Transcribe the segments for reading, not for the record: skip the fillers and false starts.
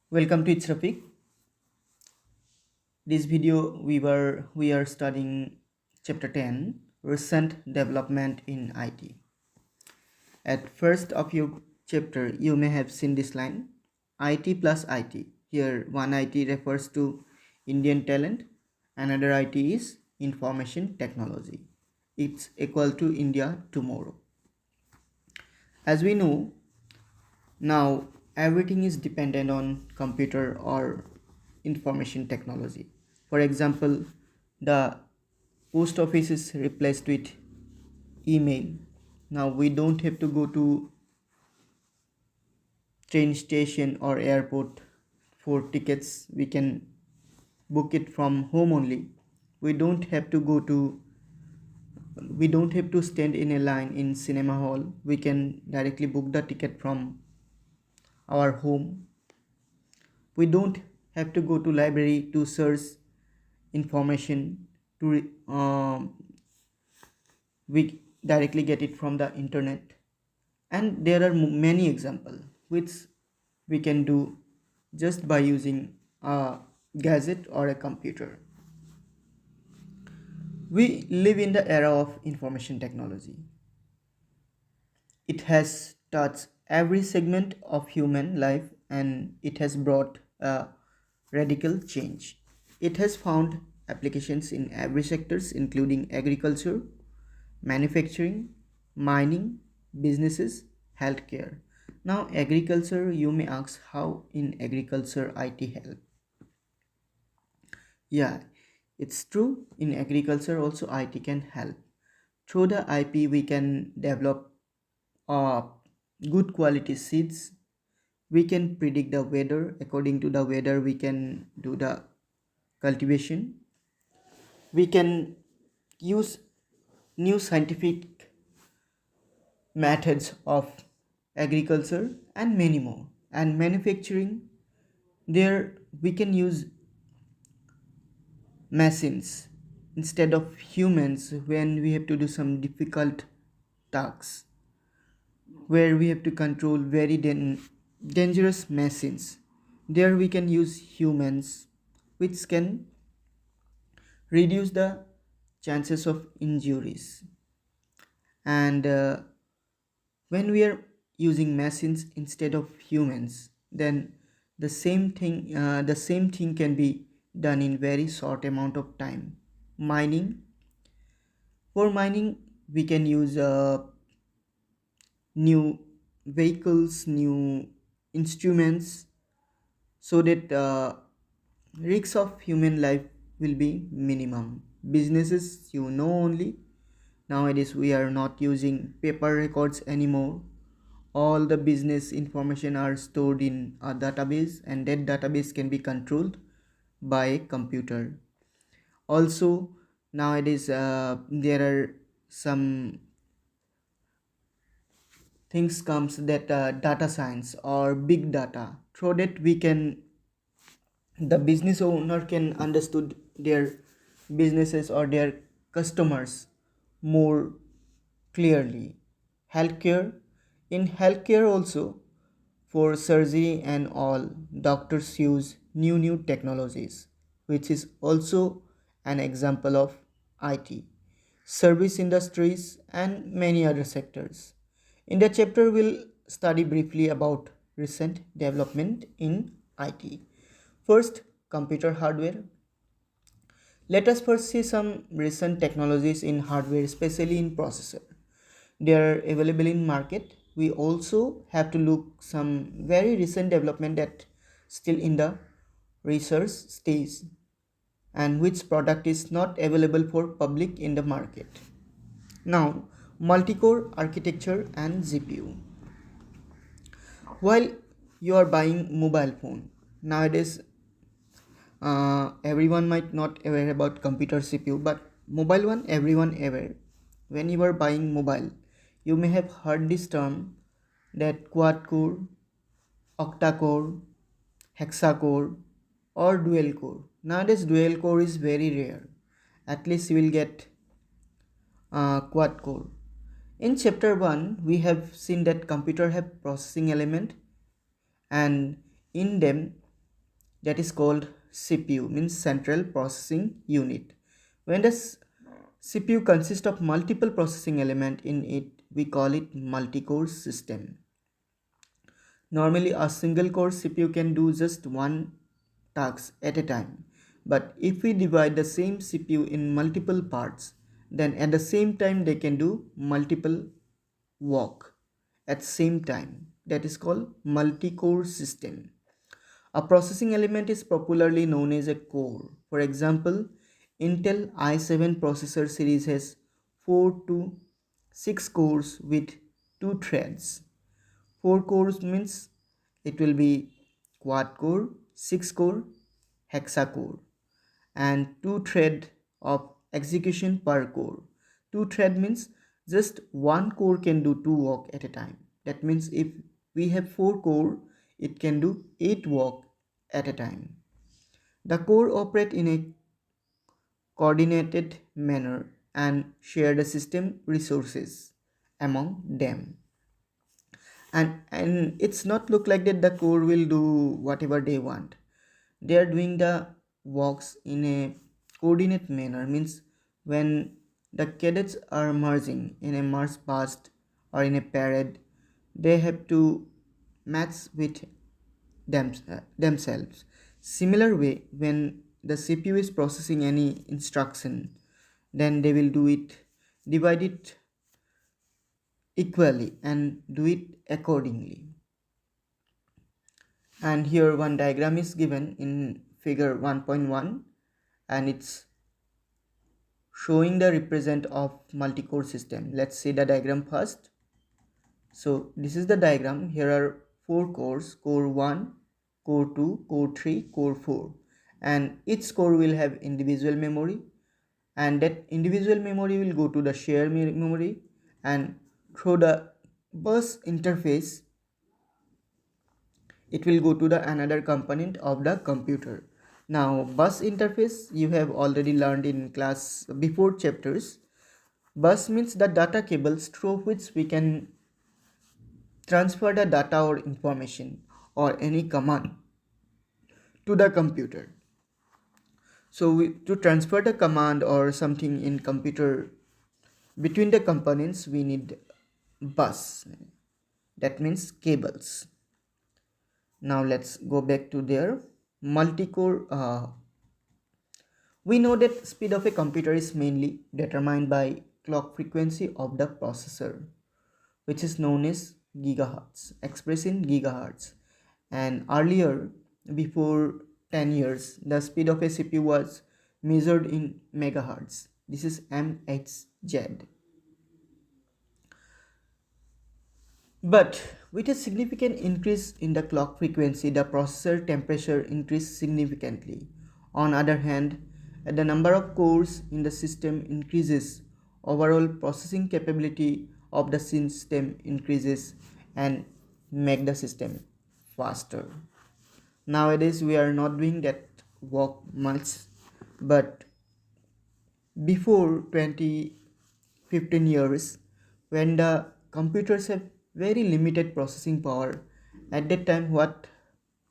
Welcome to It's Rafiq. This video we are studying chapter 10 recent development in IT. At first of your chapter you may have seen this line IT plus IT. Here one IT refers to Indian talent, another IT is information technology. It's equal to India tomorrow. As we know, now everything is dependent on computer or information technology. For example, the post office is replaced with email. Now we don't have to go to train station or airport for tickets. We can book it from home only. We don't have to go to we don't have to stand in a line in cinema hall. We can directly book the ticket from our home. We don't have to go to library to search information to we directly get it from the internet, and there are many examples which we can do just by using a gadget or a computer. We live in the era of information technology. It has touched every segment of human life and it has brought a radical change. It has found applications in every sectors including agriculture, manufacturing, mining, businesses, healthcare. Now agriculture, you may ask how in agriculture IT help. Yeah, it's true, in agriculture also IT can help. Through the IP we can develop uh, good quality seeds. We can predict the weather. According to the weather we can do the cultivation. We can use new scientific methods of agriculture and many more. And manufacturing, there we can use machines instead of humans when we have to do some difficult tasks where we have to control very dangerous machines. There we can use humans, which can reduce the chances of injuries. And when we are using machines instead of humans, then the same thing can be done in very short amount of time. Mining, for mining we can use new vehicles, new instruments, so that risks of human life will be minimum. Businesses, you know, only nowadays we are not using paper records anymore. All the business information are stored in a database and that database can be controlled by a computer. Also nowadays there are some things comes that data science or big data, through that we can the business owner can understood their businesses or their customers more clearly. Healthcare, in healthcare also, for surgery and all, doctors use new technologies, which is also an example of IT. Service industries and many other sectors. In the chapter we'll study briefly about recent development in IT. First, computer hardware. Let us first see some recent technologies in hardware, especially in processor. They are available in market. We also have to look some very recent development that still in the research stage and which product is not available for public in the market. Now, multi-core architecture and GPU. While you are buying mobile phone, nowadays everyone might not aware about computer CPU, but mobile one everyone aware. When you are buying mobile, you may have heard this term that quad core, octa core, hexa core, or dual core. Nowadays dual core is very rare. At least you will get quad core. In chapter 1 we have seen that computer have processing element, and in them that is called CPU, means Central Processing Unit. When the CPU consists of multiple processing elements in it, we call it multi-core system. Normally, a single core CPU can do just one task at a time. But if we divide the same CPU in multiple parts, then at the same time they can do multiple work at same time. That is called multi-core system. A processing element is popularly known as a core. For example, Intel i7 processor series has 4 to 6 cores with 2 threads. 4 cores means it will be quad core, 6 core, hexa core, and 2 thread of execution per core. 2 thread means just one core can do 2 work at a time. That means if we have 4 core, it can do 8 work at a time. The core operate in a coordinated manner and share the system resources among them. And it's not look like that the core will do whatever they want. They are doing the works in a coordinate manner, means when the cadets are merging in a march past or in a parade, they have to match with themselves. Similar way, when the CPU is processing any instruction, then they will do it, divide it equally and do it accordingly. And here one diagram is given in figure 1.1, and it's showing the represent of multi-core system. Let's see the diagram first. So this is the diagram. Here are 4 cores: core 1, core 2, core 3, core 4, and each core will have individual memory, and that individual memory will go to the shared memory, and through the bus interface it will go to the another component of the computer. Now bus interface you have already learned in class before chapters. Bus means the data cables through which we can transfer the data or information or any command to the computer. So to transfer the command or something in computer between the components, we need bus, that means cables. Now let's go back to their multi-core. We know that speed of a computer is mainly determined by clock frequency of the processor, which is known as gigahertz, expressed in gigahertz. And earlier, before 10 years, the speed of a CPU was measured in megahertz. This is MHz. But with a significant increase in the clock frequency, the processor temperature increased significantly. On the other hand, as the number of cores in the system increases, overall processing capability of the system increases and make the system faster. Nowadays we are not doing that work much, but before 15 years, when the computers have very limited processing power, at that time what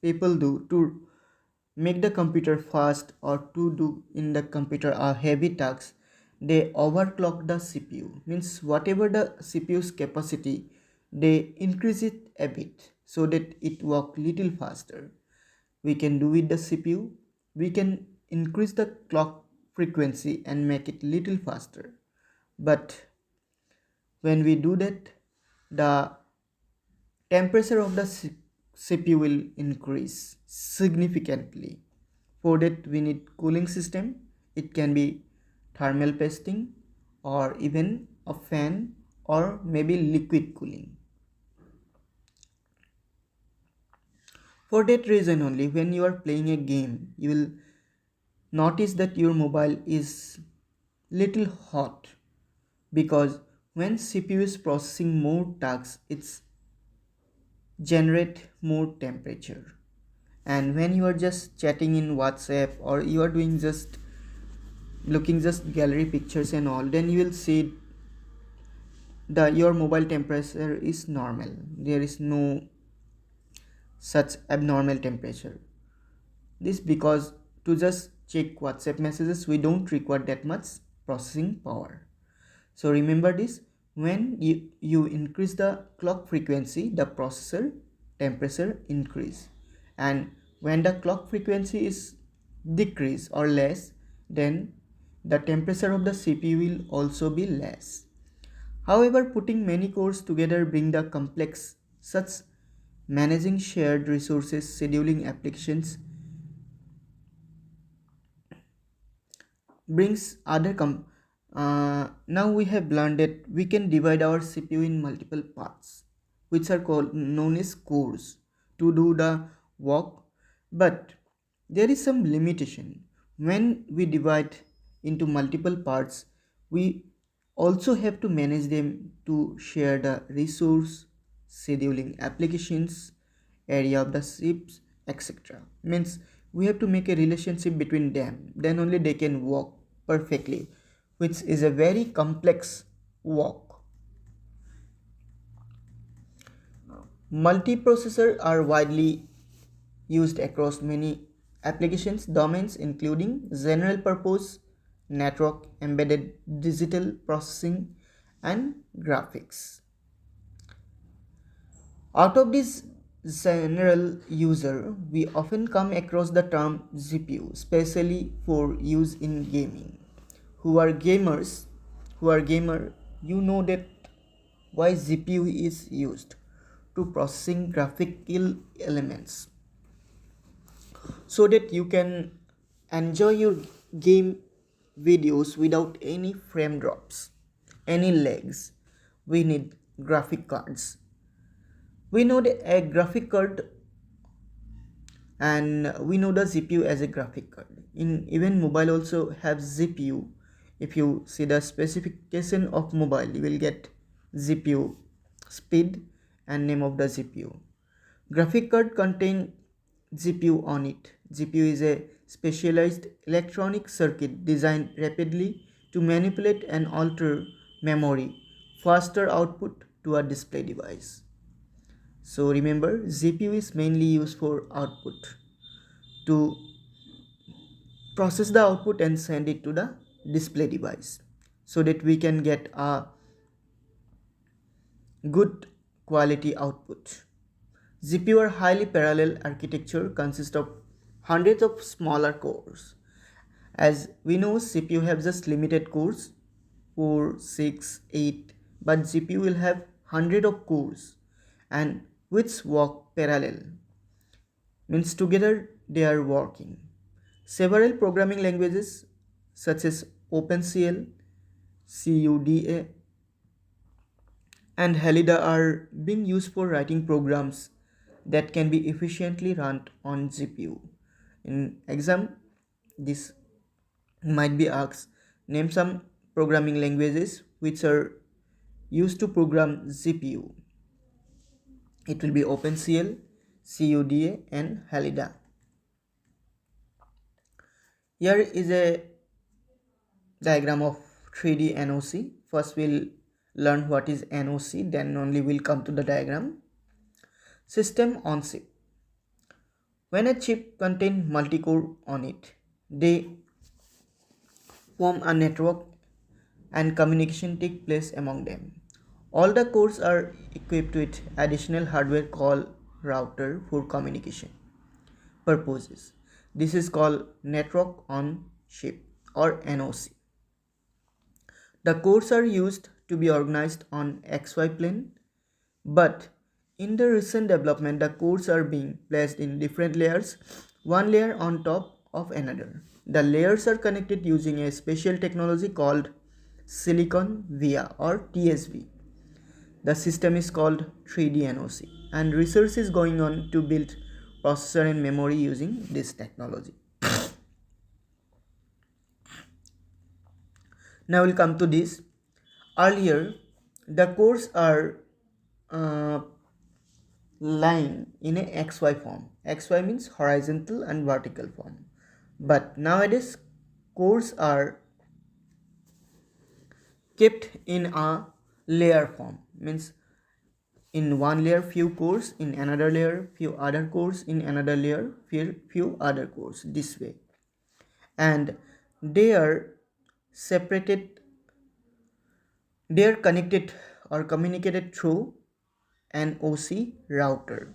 people do to make the computer fast or to do in the computer a heavy task, they overclock the CPU, means whatever the CPU's capacity, they increase it a bit so that it work little faster. We can do with the CPU, we can increase the clock frequency and make it little faster. But when we do that, the temperature of the CPU will increase significantly. For that we need cooling system. It can be thermal pasting or even a fan or maybe liquid cooling. For that reason only, when you are playing a game, you will notice that your mobile is little hot, because when CPU is processing more tasks, it's generate more temperature. And when you are just chatting in WhatsApp or you are doing just looking just gallery pictures and all, then you will see your mobile temperature is normal. There is no such abnormal temperature. This because to just check WhatsApp messages we don't require that much processing power. So remember this, when you increase the clock frequency, the processor temperature increase, and when the clock frequency is decrease or less, then the temperature of the CPU will also be less. However, putting many cores together bring the complex such managing shared resources, scheduling applications brings other now we have learned that we can divide our CPU in multiple parts, which are called known as cores, to do the work. But there is some limitation. When we divide into multiple parts, we also have to manage them to share the resource, scheduling applications, area of the chips, etc. Means we have to make a relationship between them, then only they can work perfectly, which is a very complex work. Multiprocessors are widely used across many applications domains, including general purpose, network, embedded digital processing, and graphics. Out of this general user, we often come across the term GPU, especially for use in gaming. Who are gamers, who are gamer, you know that why GPU is used to processing graphical elements, so that you can enjoy your game videos without any frame drops, any lags. We need graphic cards. We know that a graphic card, and we know the GPU as a graphic card. In even mobile also have GPU. If you see the specification of mobile, you will get GPU speed and name of the GPU. Graphic card contain GPU on it. GPU is a specialized electronic circuit designed rapidly to manipulate and alter memory, faster output to a display device. So remember, GPU is mainly used for output, to process the output and send it to the display device, so that we can get a good quality output. GPU are highly parallel architecture, consist of hundreds of smaller cores. As we know, CPU have just limited cores, 4, 6, 8, but GPU will have hundred of cores, and which work parallel, means together they are working. Several programming languages such as OpenCL, CUDA, and Halida are being used for writing programs that can be efficiently run on GPU. In exam, this might be asked, name some programming languages which are used to program GPU. It will be OpenCL, CUDA, and Halida. Here is a diagram of 3D NOC. First we'll learn what is NOC, then only we'll come to the diagram. System on chip. When a chip contains multi-core on it, they form a network and communication takes place among them. All the cores are equipped with additional hardware called router for communication purposes. This is called network on chip or NOC. The cores are used to be organized on XY plane, but in the recent development, the cores are being placed in different layers, one layer on top of another. The layers are connected using a special technology called silicon via or TSV. The system is called 3D NOC, and research is going on to build processor and memory using this technology. Now we'll come to this. Earlier, the cores are lying in a XY form. XY means horizontal and vertical form. But nowadays, cores are kept in a layer form. Means in one layer few cores, in another layer few other cores, in another layer few other cores, this way. And they are separated, they are connected or communicated through an OC router.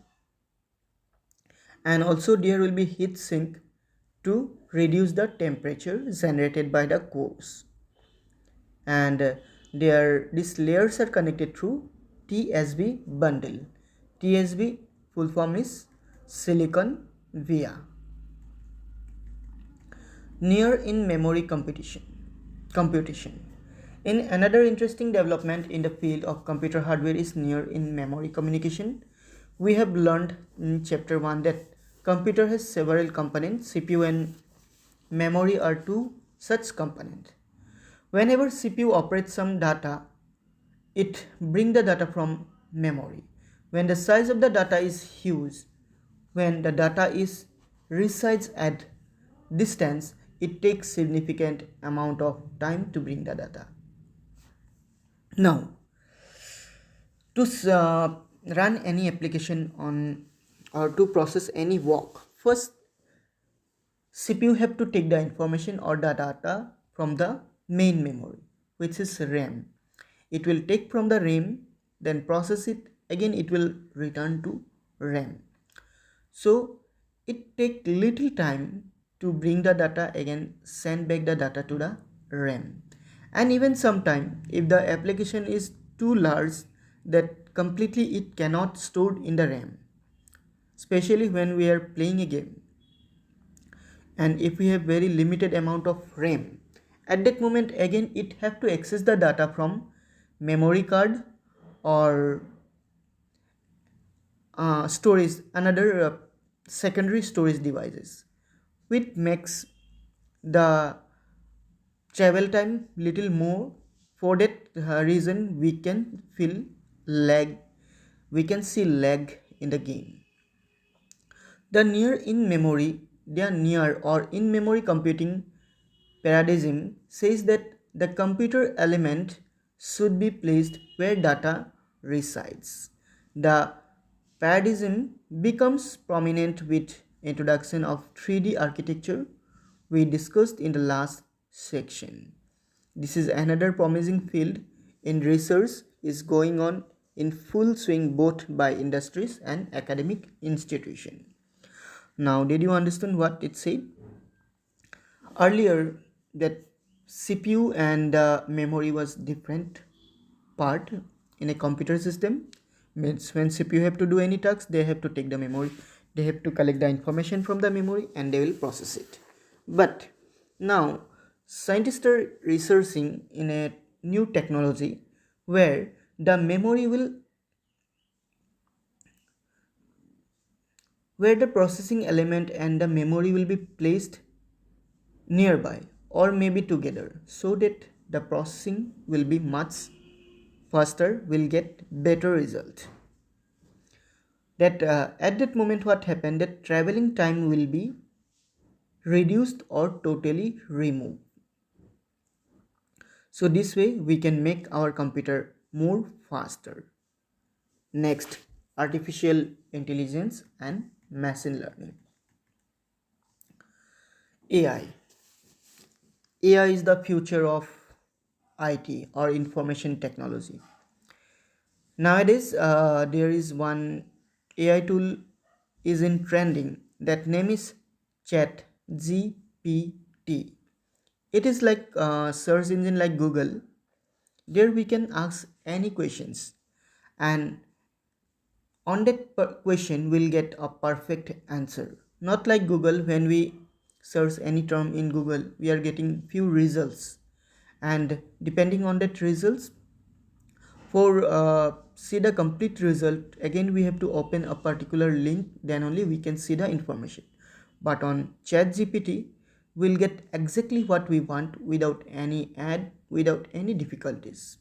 And also there will be heat sink to reduce the temperature generated by the cores. And these layers are connected through TSV bundle. TSV full form is silicon via. Near in memory computation. In another interesting development in the field of computer hardware is near in memory communication. We have learned in chapter 1 that computer has several components. CPU and memory are two such components. Whenever CPU operates some data, it brings the data from memory. When the size of the data is huge, when the data is resides at distance, it takes significant amount of time to bring the data. Now, to run any application on or to process any work, first CPU have to take the information or the data from the main memory, which is RAM. It will take from the RAM, then process it, again it will return to RAM. So it takes little time to bring the data, again send back the data to the RAM. And even sometime if the application is too large that completely it cannot store in the RAM, especially when we are playing a game, and if we have very limited amount of RAM, at that moment again it have to access the data from memory card or storage, another secondary storage devices, which makes the travel time little more. For that reason we can feel lag, we can see lag in the game. The near or in memory computing paradigm says that the computer element should be placed where data resides. The paradigm becomes prominent with introduction of 3D architecture we discussed in the last section. This is another promising field in research is going on in full swing both by industries and academic institutions. Now, did you understand what it said? Earlier, that CPU and memory was different part in a computer system. Means when CPU have to do any task, they have to take the memory, they have to collect the information from the memory and they will process it. But now scientists are researching in a new technology where the memory will, where the processing element and the memory will be placed nearby or maybe together, so that the processing will be much faster, will get better result. That at that moment what happened, that traveling time will be reduced or totally removed. So this way we can make our computer more faster. Next, artificial intelligence and machine learning. AI. AI is the future of IT or information technology. Nowadays, there is one AI tool is in trending. That name is Chat GPT. It is like a search engine like Google. There we can ask any questions, and on that question we'll get a perfect answer. Not like Google, when we search any term in Google, we are getting few results, and depending on that results, for see the complete result, again we have to open a particular link, then only we can see the information. But on ChatGPT, we'll get exactly what we want without any ad, without any difficulties.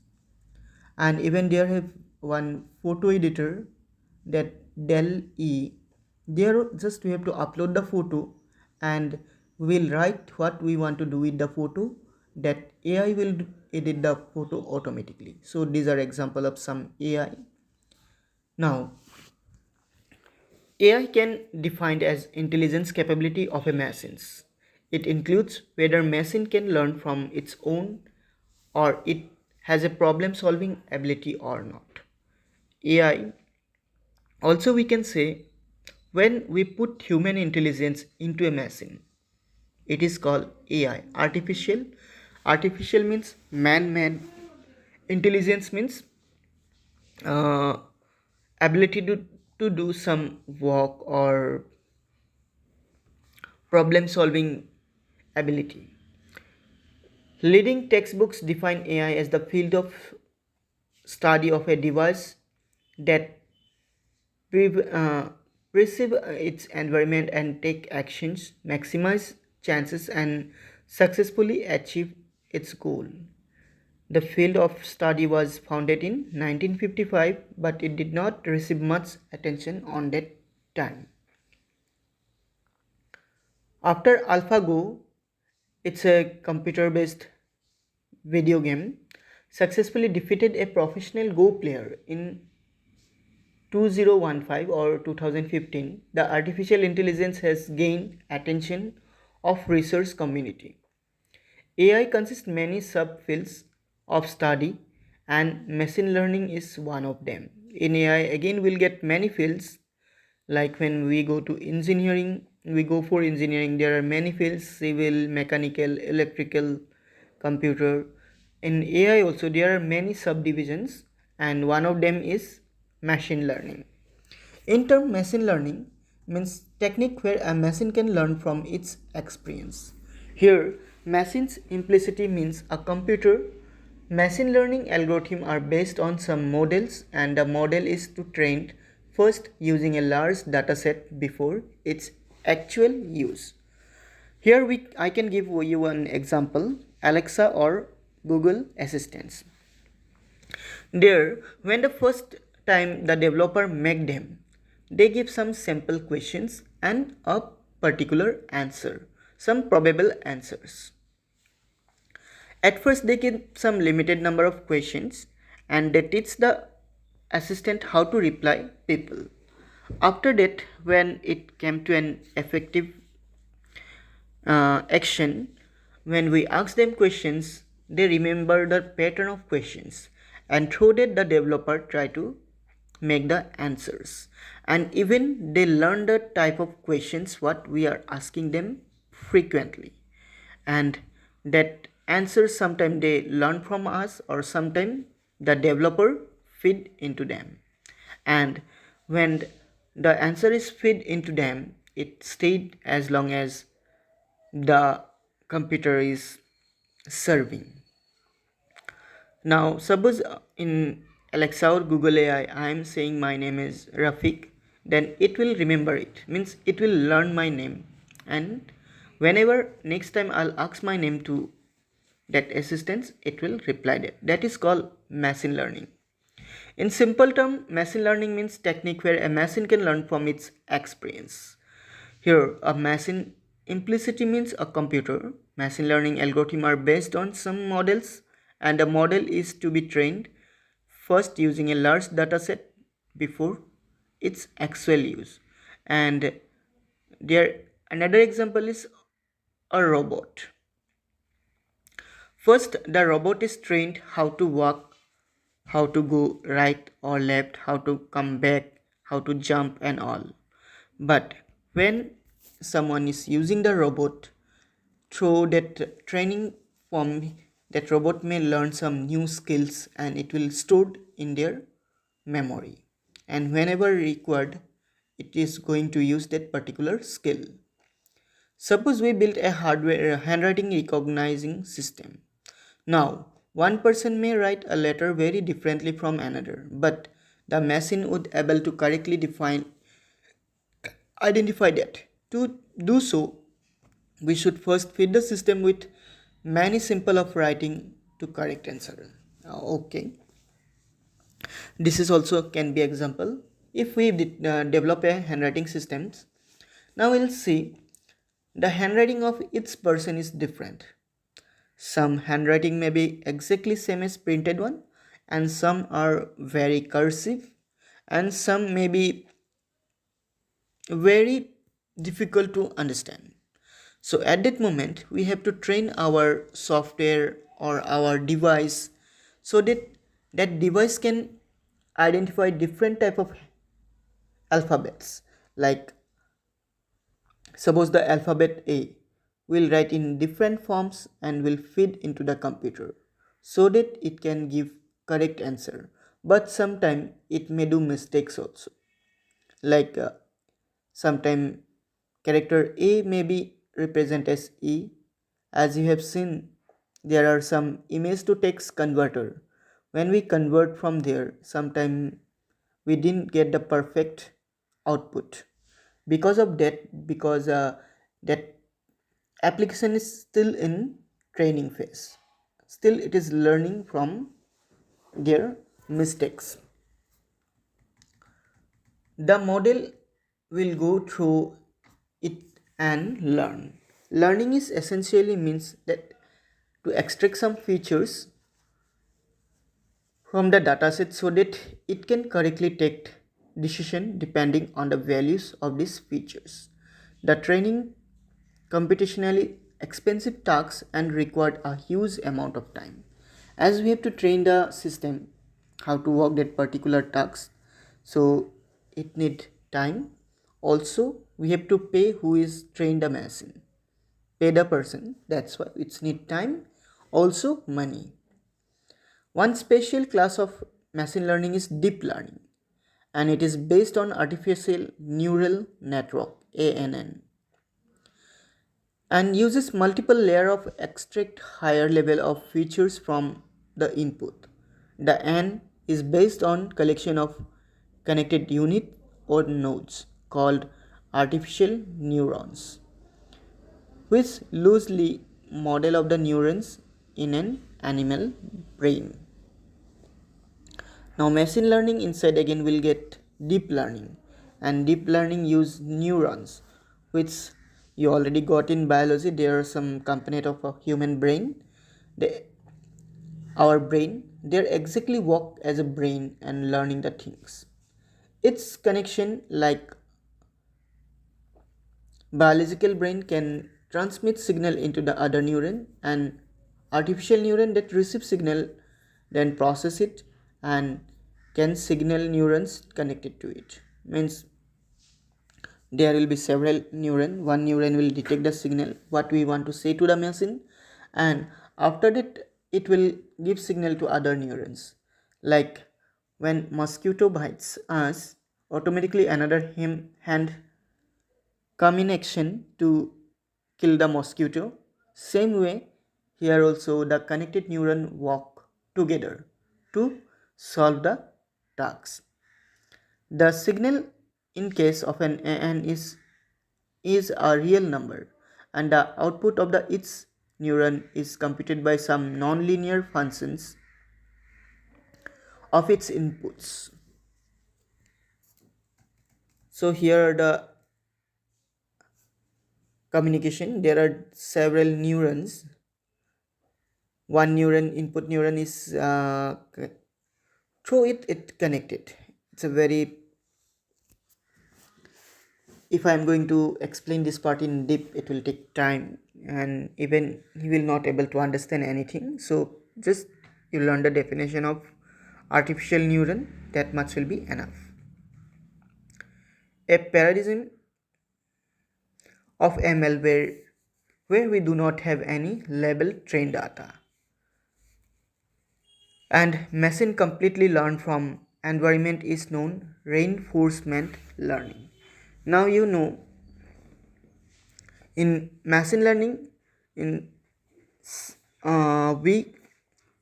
And even there have one photo editor, that Dell E. There just we have to upload the photo and we'll write what we want to do with the photo, that AI will edit the photo automatically. So these are example of some AI. Now, AI can defined as intelligence capability of a machine. It includes whether machine can learn from its own or it has a problem solving ability or not. AI, also we can say, when we put human intelligence into a machine, it is called AI. Artificial means man-made. Intelligence means uh, ability to do some work or problem solving ability. Leading textbooks define AI as the field of study of a device that perceive its environment and take actions, maximize chances, and successfully achieve its goal. The field of study was founded in 1955, but it did not receive much attention on that time. After AlphaGo, it's a computer-based video game, successfully defeated a professional Go player in 2015 or 2015. The artificial intelligence has gained attention of research community. AI consists many subfields of study and machine learning is one of them. In AI again we'll get many fields, like when we go to engineering, we go for engineering, there are many fields: civil, mechanical, electrical, computer. In AI also there are many subdivisions and one of them is machine learning. In term, machine learning means technique where a machine can learn from its experience. Here, machines implicitly means a computer. Machine learning algorithms are based on some models and the model is to trained first using a large dataset before its actual use. Here I can give you an example: Alexa or Google Assistants. There, when the first time the developer make them, they give some simple questions and a particular answer, some probable answers. At first they give some limited number of questions and they teach the assistant how to reply people. After that, when it came to an effective action, when we ask them questions, they remember the pattern of questions and through that the developer try to make the answers, and even they learn the type of questions what we are asking them frequently, and that answers sometimes they learn from us or sometimes the developer feed into them, and when the answer is fed into them it stayed as long as the computer is serving. Now suppose in Alexa or Google AI I am saying my name is Rafiq, then it will remember it, means it will learn my name, and whenever next time I'll ask my name to that assistant it will reply that. That is called machine learning. In simple term, machine learning means technique where a machine can learn from its experience. Here, a machine implicitly means a computer. Machine learning algorithms are based on some models, and the model is to be trained first using a large dataset before its actual use. And there another example is a robot. First, the robot is trained how to walk, how to go right or left, how to come back, how to jump and all. But when someone is using the robot, through that training from that robot may learn some new skills and it will stored in their memory, and whenever required it is going to use that particular skill. Suppose we built a hardware handwriting recognizing system. Now one person may write a letter very differently from another, but the machine would able to correctly identify that. To do so, we should first feed the system with many simple of writing to correct answer. Okay, this is also can be example. If we develop a handwriting systems, now we'll see the handwriting of each person is different. Some handwriting may be exactly same as printed one, and some are very cursive, and some may be very difficult to understand. So at that moment we have to train our software or our device so that that device can identify different type of alphabets. Like suppose the alphabet A will write in different forms and will feed into the computer so that it can give correct answer, but sometimes it may do mistakes also. Like sometime character A may be represented as E. As you have seen, there are some image to text converter. When we convert from there, sometime we didn't get the perfect output. Because of that, because that application is still in training phase. Still it is learning from their mistakes. The model will go through it and learn. Learning is essentially means that to extract some features from the dataset so that it can correctly take decision depending on the values of these features. The training computationally expensive tasks and required a huge amount of time. As we have to train the system how to work that particular task, so it need time. Also we have to pay who is trained the machine, pay the person, that's why it's need time, also money. One special class of machine learning is deep learning, and it is based on artificial neural network ANN and uses multiple layer of extract higher level of features from the input. The N is based on collection of connected unit or nodes called artificial neurons, which loosely model of the neurons in an animal brain. Now machine learning inside again will get deep learning, and deep learning use neurons, which you already got in biology. There are some component of a human brain. They, our brain, they exactly work as a brain and learning the things. Its connection like biological brain can transmit signal into the other neuron, and artificial neuron that receive signal then process it and can signal neurons connected to it. Means there will be several neuron, one neuron will detect the signal what we want to say to the machine, and after that it will give signal to other neurons. Like when mosquito bites us, automatically another hand come in action to kill the mosquito. Same way, here also the connected neuron work together to solve the task. The signal in case of an AN is a real number, and the output of the each neuron is computed by some nonlinear functions of its inputs. So here are the communication. There are several neurons. One neuron, input neuron is through it connected. It's a very, if I'm going to explain this part in deep, it will take time and even he will not able to understand anything. So just you learn the definition of artificial neuron, that much will be enough. A paradigm of ML where we do not have any label trained data and machine completely learn from environment is known reinforcement learning. Now you know in machine learning, in we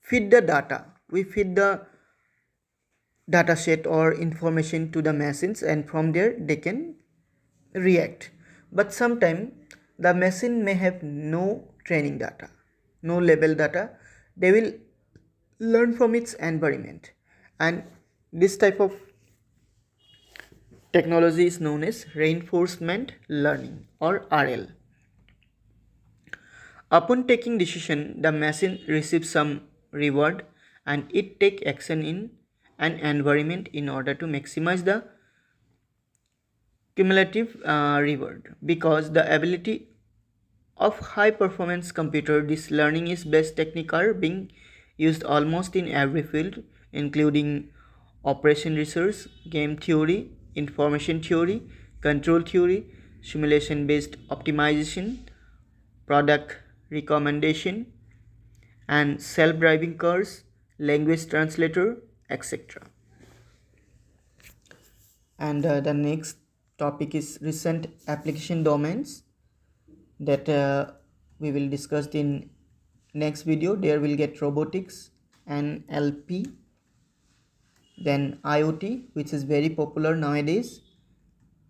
feed the data, we feed the data set or information to the machines, and from there they can react. But sometimes the machine may have no training data, no label data. They will learn from its environment, and this type of technology is known as reinforcement learning or RL. Upon taking decision, the machine receives some reward and it take action in and environment in order to maximize the cumulative reward. Because the ability of high performance computer, this learning is best technique are being used almost in every field, including operation research, game theory, information theory, control theory, simulation based optimization, product recommendation, and self-driving cars, language translator, etc. And the next topic is recent application domains that we will discuss in next video. There will get robotics, NLP, then IoT, which is very popular nowadays,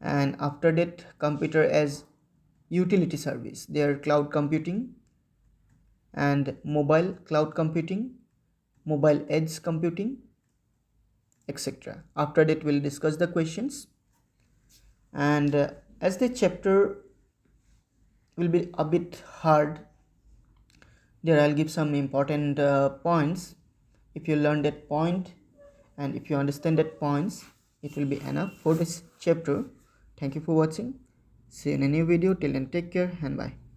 and after that computer as utility service, there cloud computing and mobile cloud computing, mobile edge computing, etc. After that we'll discuss the questions, and as the chapter will be a bit hard, there I'll give some important points. If you learn that point and if you understand that points, it will be enough for this chapter. Thank you for watching. See you in a new video. Till then, take care and bye.